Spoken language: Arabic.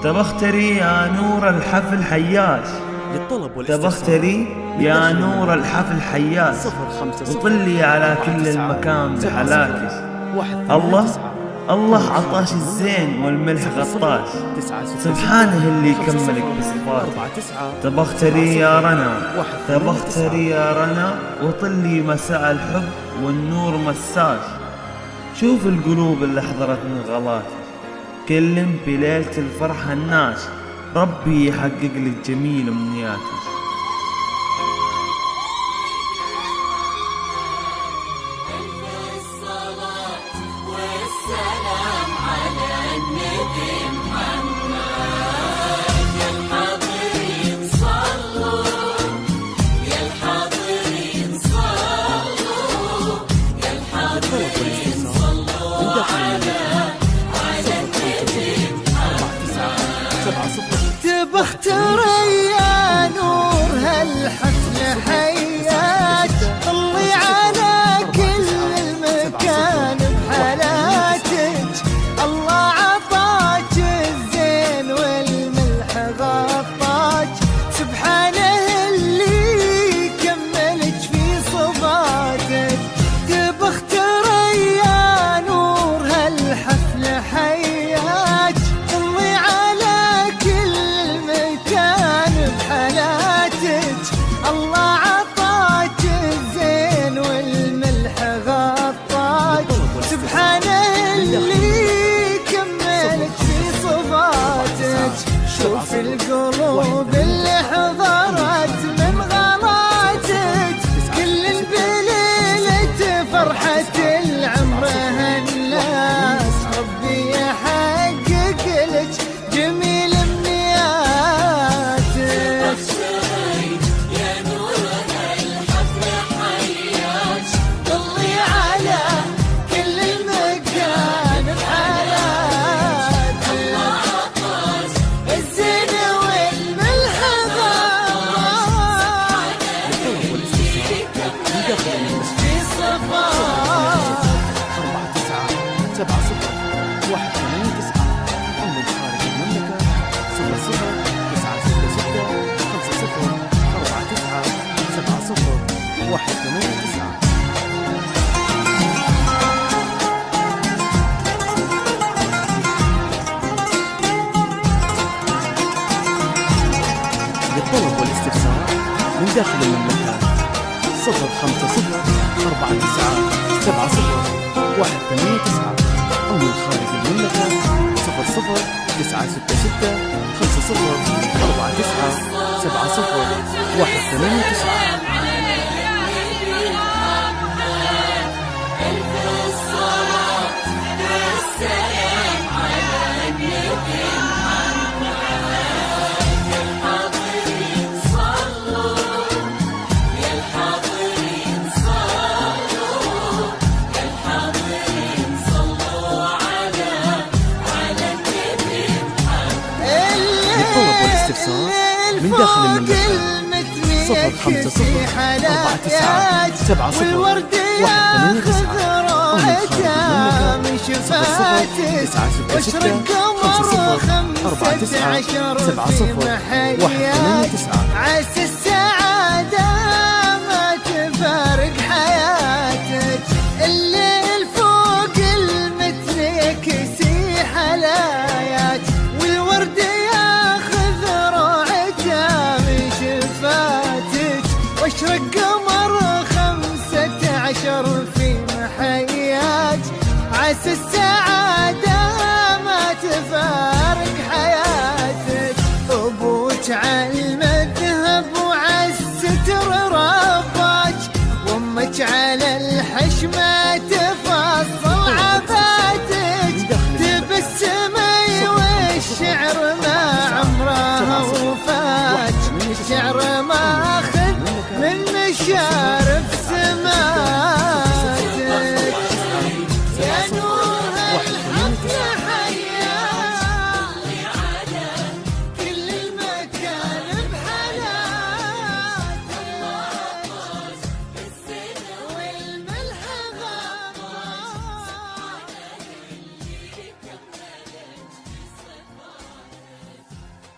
تبختري يا نور الحفل حياك، تبختري يا نور الحفل حياك، وطلي على كل المكان بحلاكك. الله عطاش الزين والملح غطاش، سبحانه اللي يكملك بصفاته. تبختري يا رنا، تبختري يا رنا، وطلي مساء الحب والنور مساش. شوف القلوب اللي حضرت من غلاتك، كلم بليلة الفرحة الناس، ربي يحقق لك جميل امنياتك. تبختري يا نور هالحفل حياك، طلي على كل المكان بحالاتك. الله عطاك الزين والملح غطاك، سبحانه اللي يكملك في صفاتك. تبختري يا نور هالحفل حياك، طلي على الله عطاك الزين والملح غطاك، سبحانه اللي يكملك في صفاتك. شوف القلوب اللي حضرت من غلاتك، كل بليلة فرحة العمر هالناس، ربي يحقق لك جميل للطلب والاستفسار من داخل المملكة 050-4970-189 أو من خارج المملكة 00-966-50-49-70-189. والاستفسار من داخل المملكة 050-49-70-189 أو من خارج المملكة 00-966-50-49-70-189. عسى السعادة ما تفارق حياتك، الليل فوق المتن يكسي حلايات، والورد ياخذ روعته من شفاتك، واشرق قمر 15 في محياك. عسى